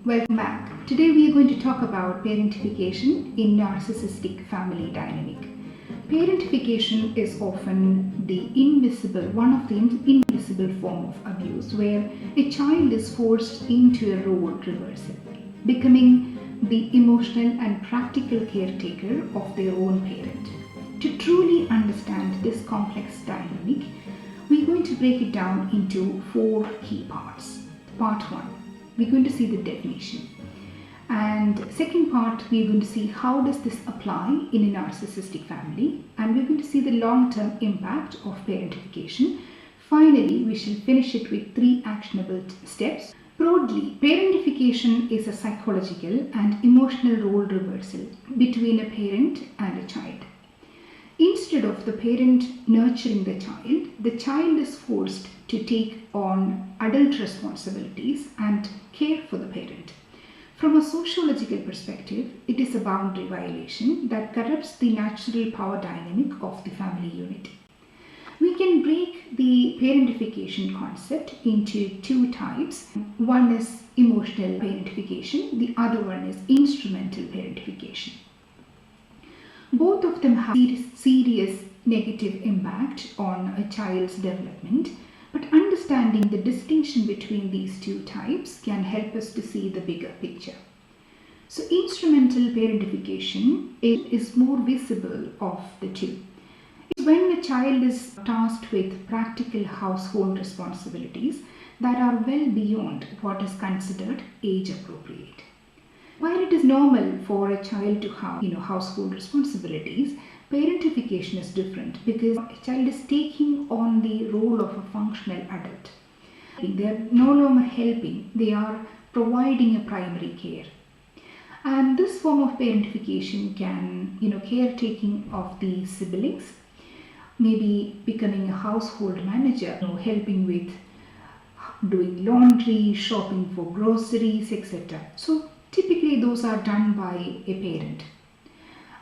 Welcome back. Today we are going to talk about parentification in narcissistic family dynamic. Parentification is often one of the invisible form of abuse where a child is forced into a role reversal, becoming the emotional and practical caretaker of their own parent. To truly understand this complex dynamic, we're going to break it down into four key parts. Part 1, we're going to see the definition. And second part, we're going to see how does this apply in a narcissistic family. And we're going to see the long-term impact of parentification. Finally, we shall finish it with 3 actionable steps. Broadly, parentification is a psychological and emotional role reversal between a parent and a child. Instead of the parent nurturing the child is forced to take on adult responsibilities and care for the parent. From a sociological perspective, it is a boundary violation that corrupts the natural power dynamic of the family unit. We can break the parentification concept into 2 types. One is emotional parentification, the other one is instrumental parentification. Both of them have serious negative impact on a child's development, but understanding the distinction between these 2 types can help us to see the bigger picture. So instrumental parentification is more visible of the 2. It's when a child is tasked with practical household responsibilities that are well beyond what is considered age appropriate. While it is normal for a child to have household responsibilities, parentification is different because a child is taking on the role of a functional adult. They are no longer helping, they are providing a primary care. And this form of parentification can, caretaking of the siblings, maybe becoming a household manager, helping with doing laundry, shopping for groceries, etc. So typically those are done by a parent.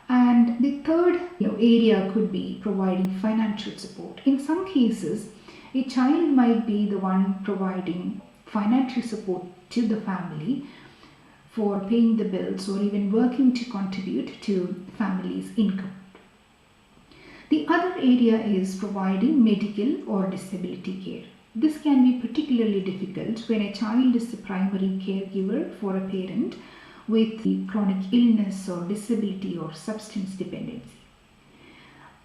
And the third area could be providing financial support. In some cases, a child might be the one providing financial support to the family for paying the bills or even working to contribute to family's income. The other area is providing medical or disability care. This can be particularly difficult when a child is the primary caregiver for a parent with chronic illness or disability or substance dependency.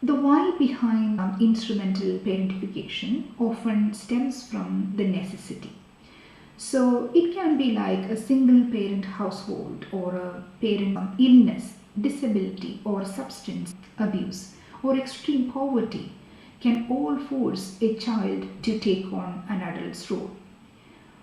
The why behind instrumental parentification often stems from the necessity. So it can be like a single parent household or a parent illness, disability or substance abuse or extreme poverty can all force a child to take on an adult's role.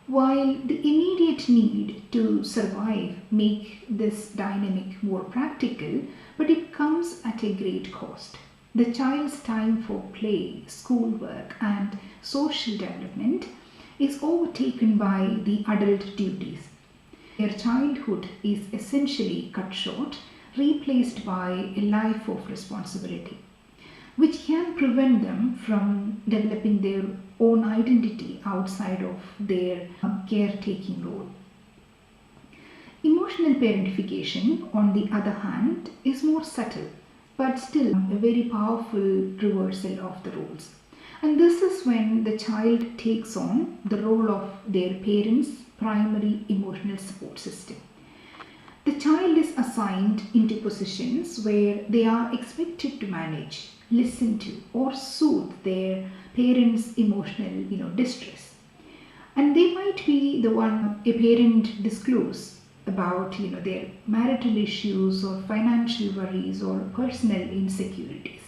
While the immediate need to survive make this dynamic more practical, but it comes at a great cost. The child's time for play, schoolwork and social development is overtaken by the adult duties. Their childhood is essentially cut short, replaced by a life of responsibility, which can prevent them from developing their own identity outside of their caretaking role. Emotional parentification, on the other hand, is more subtle, but still a very powerful reversal of the roles. And this is when the child takes on the role of their parents' primary emotional support system. The child is assigned into positions where they are expected to manage, listen to or soothe their parents' emotional distress. And they might be the one a parent disclose about their marital issues or financial worries or personal insecurities.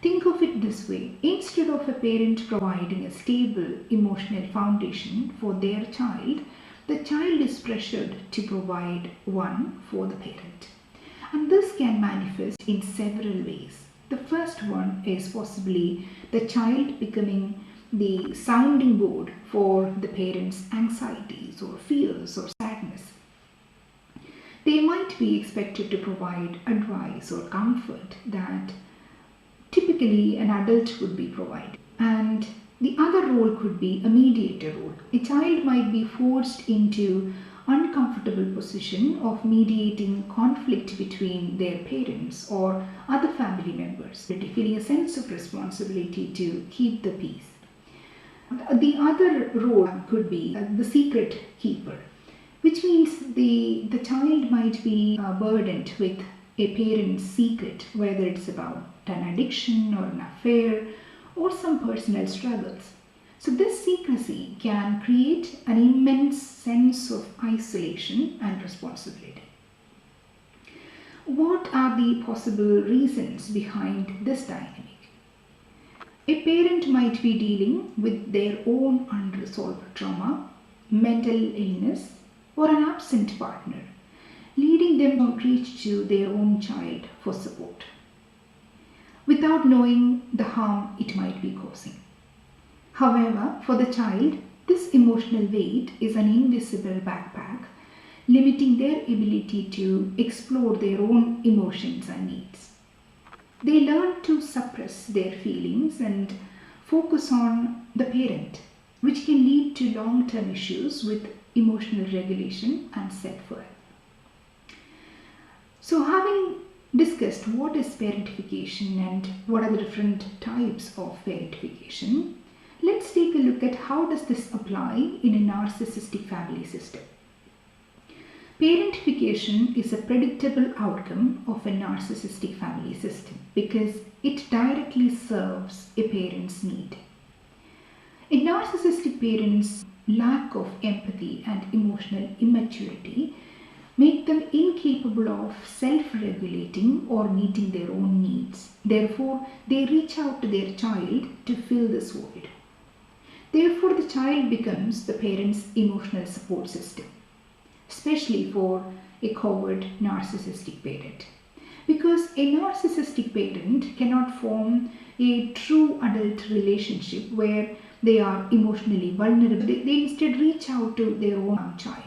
Think of it this way: instead of a parent providing a stable emotional foundation for their child, the child is pressured to provide one for the parent. And this can manifest in several ways. The first one is possibly the child becoming the sounding board for the parent's anxieties or fears or sadness. They might be expected to provide advice or comfort that typically an adult would be providing. And the other role could be a mediator role. A child might be forced into uncomfortable position of mediating conflict between their parents or other family members, feeling a sense of responsibility to keep the peace. The other role could be the secret keeper, which means the child might be burdened with a parent's secret, whether it's about an addiction or an affair or some personal struggles. So this secrecy can create an immense sense of isolation and responsibility. What are the possible reasons behind this dynamic? A parent might be dealing with their own unresolved trauma, mental illness, or an absent partner, leading them to reach to their own child for support, without knowing the harm it might be causing. However, for the child, this emotional weight is an invisible backpack, limiting their ability to explore their own emotions and needs. They learn to suppress their feelings and focus on the parent, which can lead to long-term issues with emotional regulation and self-worth. So, having discussed what is parentification and what are the different types of parentification, let's take a look at how does this apply in a narcissistic family system. Parentification is a predictable outcome of a narcissistic family system because it directly serves a parent's need. A narcissistic parent's lack of empathy and emotional immaturity make them incapable of self-regulating or meeting their own needs. Therefore, they reach out to their child to fill this void. Therefore, the child becomes the parent's emotional support system, especially for a covert narcissistic parent. Because a narcissistic parent cannot form a true adult relationship where they are emotionally vulnerable. They instead reach out to their own child.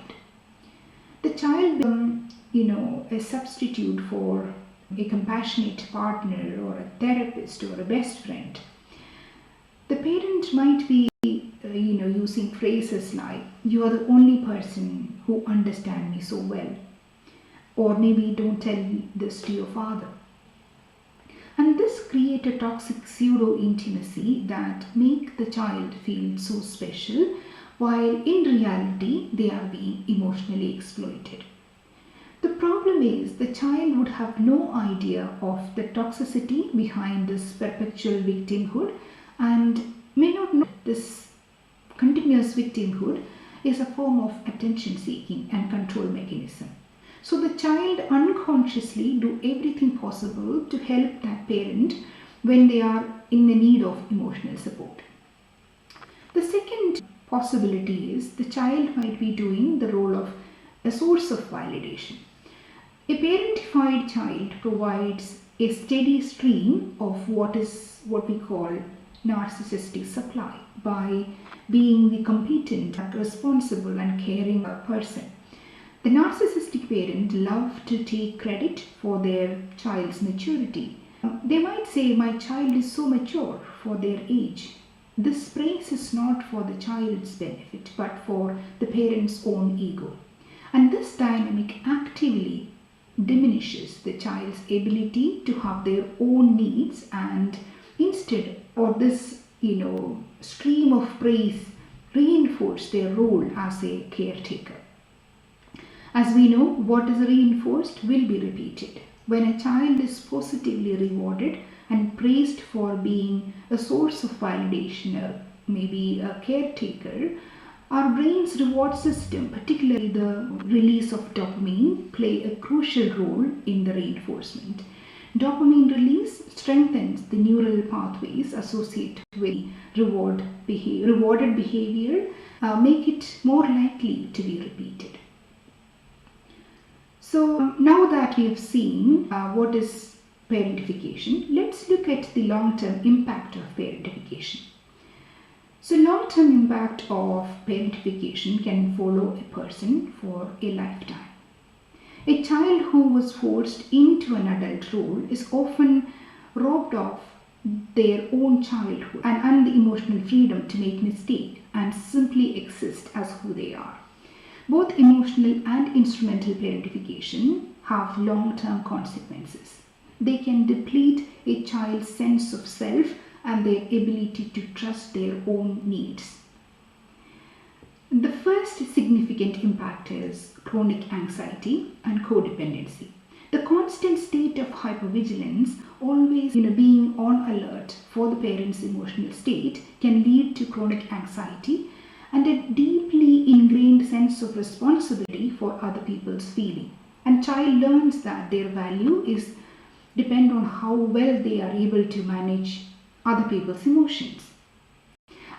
The child becomes, a substitute for a compassionate partner or a therapist or a best friend. The parent might be using phrases like, "You are the only person who understands me so well," or maybe, "Don't tell this to your father." And this creates a toxic pseudo-intimacy that make the child feel so special, while in reality they are being emotionally exploited. The problem is the child would have no idea of the toxicity behind this perpetual victimhood and may not know this continuous victimhood is a form of attention seeking and control mechanism. So the child unconsciously do everything possible to help that parent when they are in the need of emotional support. The second possibility is the child might be doing the role of a source of validation. A parentified child provides a steady stream of what we call narcissistic supply by being the competent, responsible and caring person. The narcissistic parent loves to take credit for their child's maturity. They might say, "My child is so mature for their age." This praise is not for the child's benefit but for the parent's own ego. And this dynamic actively diminishes the child's ability to have their own needs, and instead, or this stream of praise reinforce their role as a caretaker. As we know, what is reinforced will be repeated. When a child is positively rewarded and praised for being a source of validation, or maybe a caretaker, our brain's reward system, particularly the release of dopamine, play a crucial role in the reinforcement. Dopamine release strengthens the neural pathways associated with rewarded behavior, make it more likely to be repeated. So now that we have seen what is parentification, let's look at the long-term impact of parentification. So long-term impact of parentification can follow a person for a lifetime. A child who was forced into an adult role is often robbed of their own childhood and the emotional freedom to make mistakes and simply exist as who they are. Both emotional and instrumental parentification have long-term consequences. They can deplete a child's sense of self and their ability to trust their own needs. The first significant impact is chronic anxiety and codependency. The constant state of hypervigilance, always being on alert for the parent's emotional state, can lead to chronic anxiety and a deeply ingrained sense of responsibility for other people's feeling. And child learns that their value is depend on how well they are able to manage other people's emotions.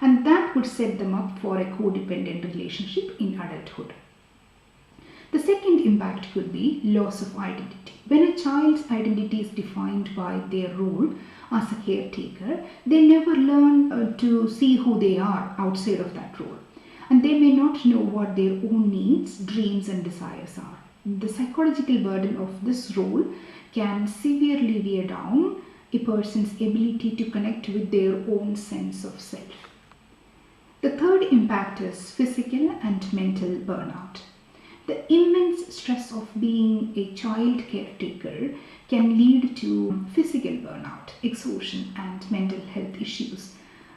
And that would set them up for a codependent relationship in adulthood. The second impact could be loss of identity. When a child's identity is defined by their role as a caretaker, they never learn to see who they are outside of that role. And they may not know what their own needs, dreams and desires are. The psychological burden of this role can severely wear down a person's ability to connect with their own sense of self. The third impact is physical and mental burnout. The immense stress of being a child caretaker can lead to physical burnout, exhaustion, and mental health issues.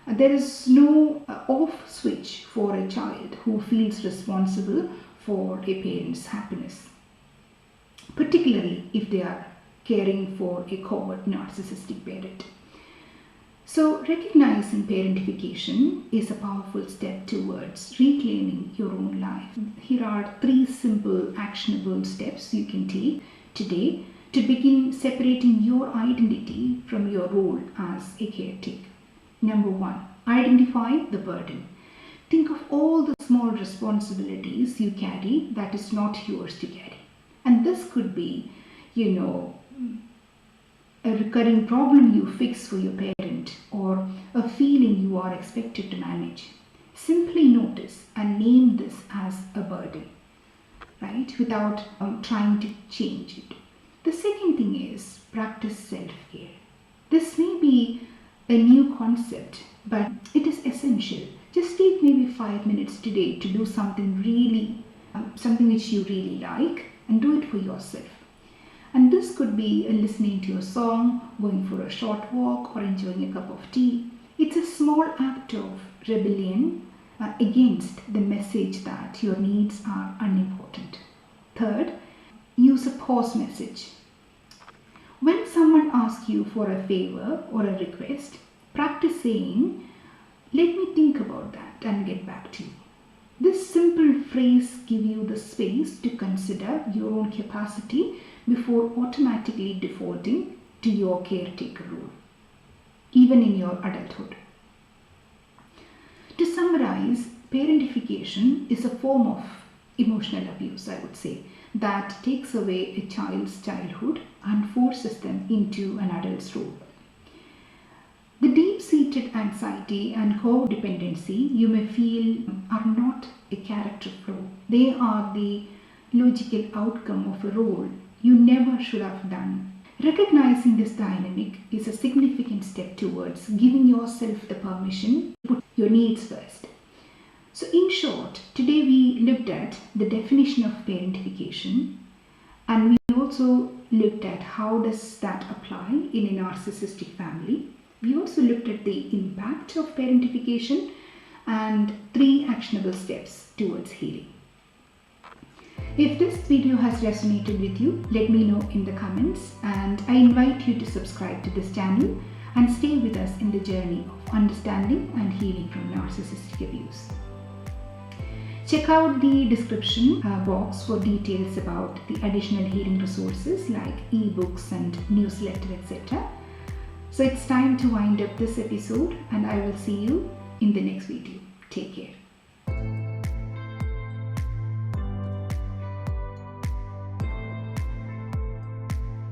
There is no off switch for a child who feels responsible for a parent's happiness, particularly if they are caring for a covert narcissistic parent. So, recognizing parentification is a powerful step towards reclaiming your own life. Here are 3 simple, actionable steps you can take today to begin separating your identity from your role as a caretaker. Number 1, identify the burden. Think of all the small responsibilities you carry that is not yours to carry. And this could be, a recurring problem you fix for your parent or a feeling you are expected to manage. Simply notice and name this as a burden, right? Without trying to change it. The second thing is practice self-care. This may be a new concept, but it is essential. Just take maybe 5 minutes today to do something which you really like, and do it for yourself. And this could be listening to a song, going for a short walk, or enjoying a cup of tea. It's a small act of rebellion against the message that your needs are unimportant. Third, use a pause message. When someone asks you for a favor or a request, practice saying, "Let me think about that and get back to you." This simple phrase gives you the space to consider your own capacity before automatically defaulting to your caretaker role, even in your adulthood. To summarize, parentification is a form of emotional abuse, I would say, that takes away a child's childhood and forces them into an adult's role. The deep-seated anxiety and codependency you may feel are not a character flaw. They are the logical outcome of a role you never should have done. Recognizing this dynamic is a significant step towards giving yourself the permission to put your needs first. So in short, today we looked at the definition of parentification, and we also looked at how does that apply in a narcissistic family. We also looked at the impact of parentification and 3 actionable steps towards healing. If this video has resonated with you, let me know in the comments, and I invite you to subscribe to this channel and stay with us in the journey of understanding and healing from narcissistic abuse. Check out the description box for details about the additional healing resources like ebooks and newsletter, etc. So it's time to wind up this episode, and I will see you in the next video. Take care.